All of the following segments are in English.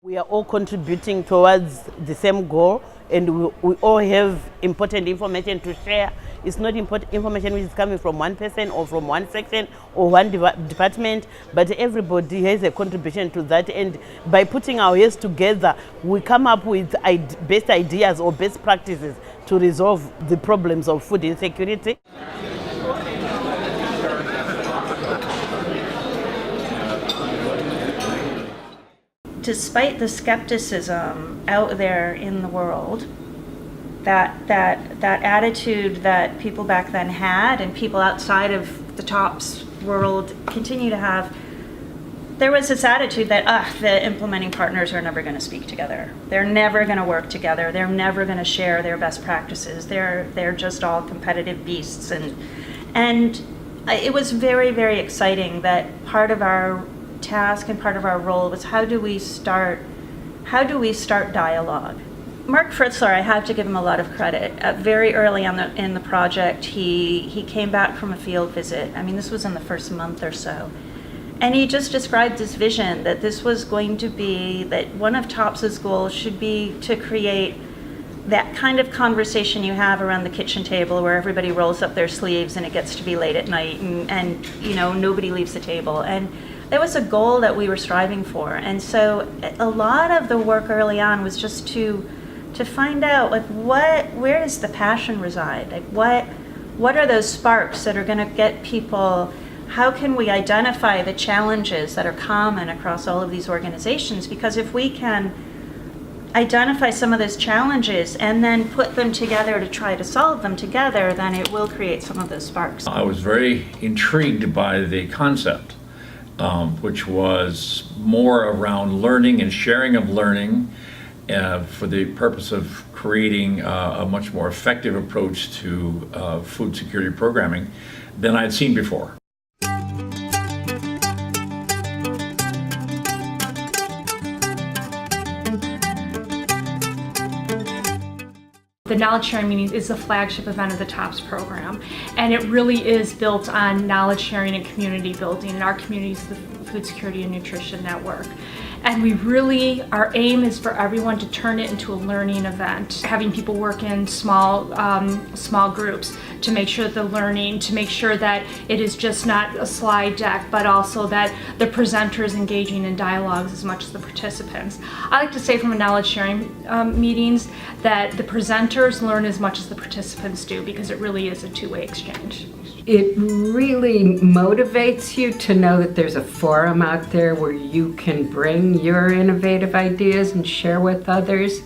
We are all contributing towards the same goal, and we all have important information to share. It's not information which is coming from one person or from one section or one department, but everybody has a contribution to that. And by putting our heads together, we come up with best ideas or best practices to resolve the problems of food insecurity. Despite the skepticism out there in the world, that attitude that people back then had and people outside of the TOPS world continue to have, there was this attitude that the implementing partners are never going to speak together. They're never going to work together. They're never going to share their best practices. They're just all competitive beasts. And it was very, very exciting that part of our task and part of our role was how do we start dialogue. Mark Fritzler, I have to give him a lot of credit. Very early on in the project, he came back from a field visit. I mean, this was in the first month or so. And he just described this vision that this was going to be, that one of TOPS's goals should be to create that kind of conversation you have around the kitchen table where everybody rolls up their sleeves and it gets to be late at night and you know, nobody leaves the table. And that was a goal that we were striving for. And so a lot of the work early on was just to find out, like, where does the passion reside? Like, what are those sparks that are going to get people? How can we identify the challenges that are common across all of these organizations? Because if we can identify some of those challenges and then put them together to try to solve them together, then it will create some of those sparks. I was very intrigued by the concept, which was more around learning and sharing of learning for the purpose of creating a much more effective approach to food security programming than I had seen before. The Knowledge Sharing Meetings is the flagship event of the TOPS program, and it really is built on knowledge sharing and community building, and our community is the Food Security and Nutrition Network. And we really, our aim is for everyone to turn it into a learning event, having people work in small groups to make sure that the learning, to make sure that it is just not a slide deck, but also that the presenter is engaging in dialogues as much as the participants. I like to say from a knowledge sharing meetings that the presenters learn as much as the participants do, because it really is a two-way exchange. It really motivates you to know that there's a forum out there where you can bring your innovative ideas and share with others.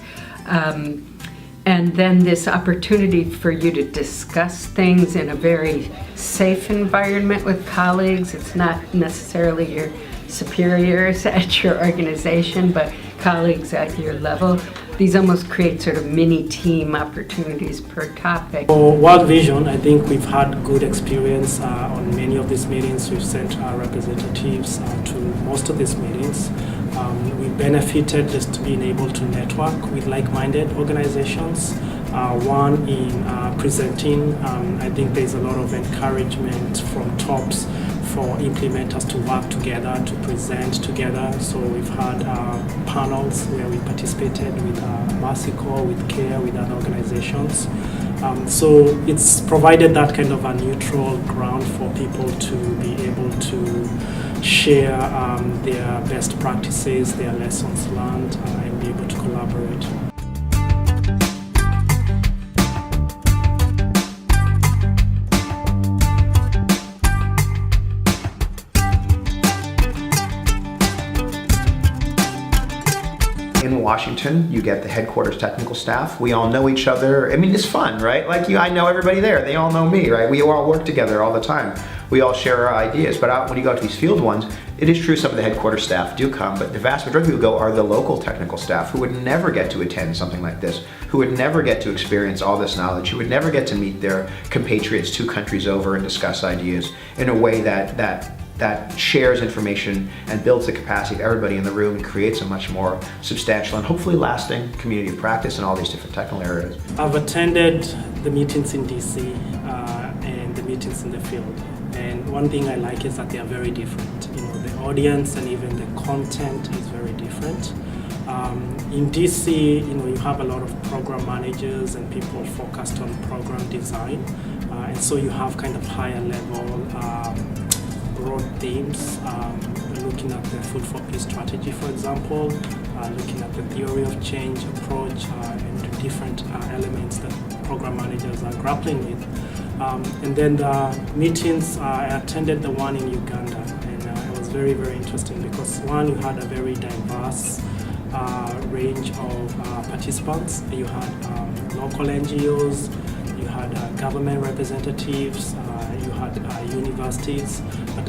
And then this opportunity for you to discuss things in a very safe environment with colleagues. It's not necessarily your superiors at your organization, but colleagues at your level. These almost create sort of mini team opportunities per topic. For World Vision, I think we've had good experience on many of these meetings. We've sent our representatives to most of these meetings. We benefited just being able to network with like-minded organizations. One in presenting, I think there's a lot of encouragement from TOPS for implementers to work together, to present together. So we've had panels where we participated with Mercy Corps, with CARE, with other organizations. So it's provided that kind of a neutral ground for people to be able to share their best practices, their lessons learned, and be able to collaborate. In Washington, you get the headquarters technical staff. We all know each other. I mean, it's fun, right? Like I know everybody there. They all know me, right? We all work together all the time. We all share our ideas. But when you go to these field ones, it is true some of the headquarters staff do come, but the vast majority of people go are the local technical staff who would never get to attend something like this, who would never get to experience all this knowledge, who would never get to meet their compatriots 2 countries over and discuss ideas in a way that shares information and builds the capacity of everybody in the room and creates a much more substantial and hopefully lasting community of practice in all these different technical areas. I've attended the meetings in DC and the meetings in the field. And one thing I like is that they are very different. You know, the audience and even the content is very different. In DC, you have a lot of program managers and people focused on program design, and so you have kind of higher level broad themes, looking at the Food for Peace strategy, for example, looking at the theory of change approach, and the different elements that program managers are grappling with. And then the meetings, I attended the one in Uganda, and it was very, very interesting because one, you had a very diverse range of participants. You had local NGOs, you had government representatives, you had universities, but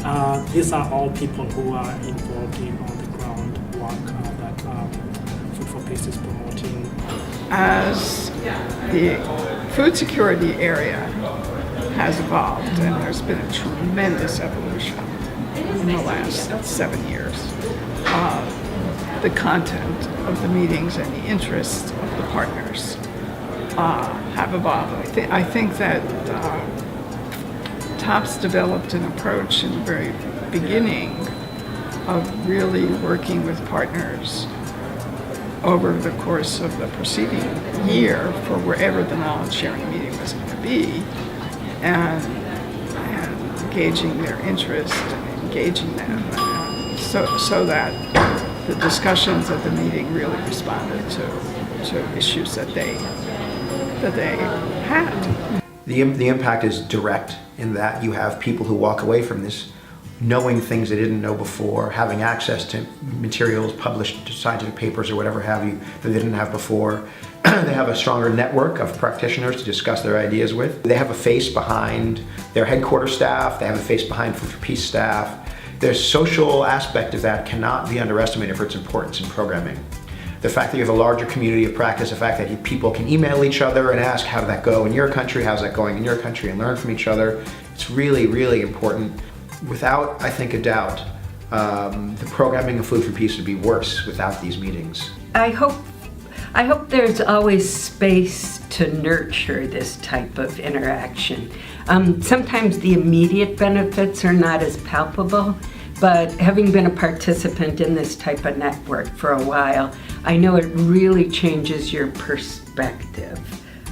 these are all people who are involved in on-the-ground work that Food for Peace is promoting. As the food security area has evolved, and there's been a tremendous evolution in the last 7 years, the content of the meetings and the interests of the partners have evolved. I think that TOPS developed an approach in the very beginning of really working with partners over the course of the preceding year for wherever the knowledge sharing meeting was going to be, and engaging their interest and engaging them, so that the discussions at the meeting really responded to issues that they had. The impact is direct in that you have people who walk away from this knowing things they didn't know before, having access to materials, published scientific papers or whatever have you that they didn't have before. They have a stronger network of practitioners to discuss their ideas with. They have a face behind their headquarters staff. They have a face behind Food for Peace staff. Their social aspect of that cannot be underestimated for its importance in programming. The fact that you have a larger community of practice, the fact that people can email each other and ask, how did that go in your country, how's that going in your country, and learn from each other, it's really, really important. Without, I think, a doubt, the programming of Food for Peace would be worse without these meetings. I hope there's always space to nurture this type of interaction. Sometimes the immediate benefits are not as palpable, but having been a participant in this type of network for a while, I know it really changes your perspective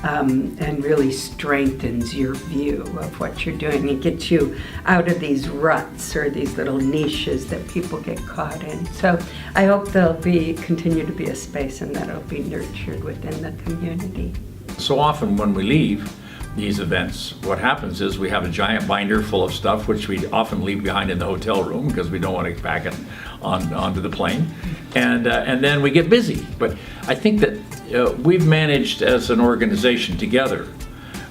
and really strengthens your view of what you're doing. It gets you out of these ruts or these little niches that people get caught in. So I hope there'll continue to be a space and that it'll be nurtured within the community. So often when we leave these events, what happens is we have a giant binder full of stuff, which we often leave behind in the hotel room because we don't want to pack it onto the plane, and then we get busy. But I think that we've managed as an organization together,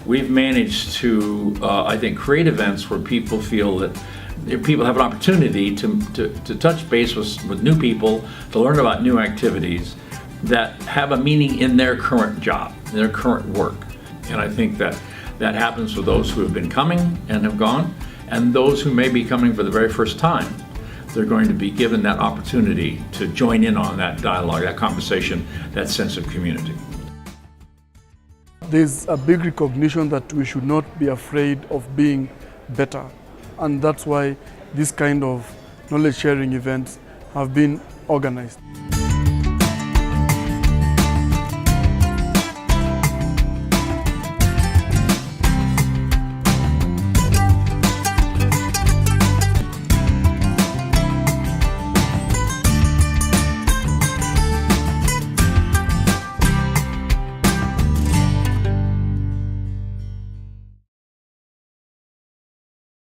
we've managed to, I think, create events where people feel that people have an opportunity to touch base with new people, to learn about new activities that have a meaning in their current job, in their current work. And I think that happens for those who have been coming and have gone, and those who may be coming for the very first time. They're going to be given that opportunity to join in on that dialogue, that conversation, that sense of community. There's a big recognition that we should not be afraid of being better. And that's why this kind of knowledge sharing events have been organized.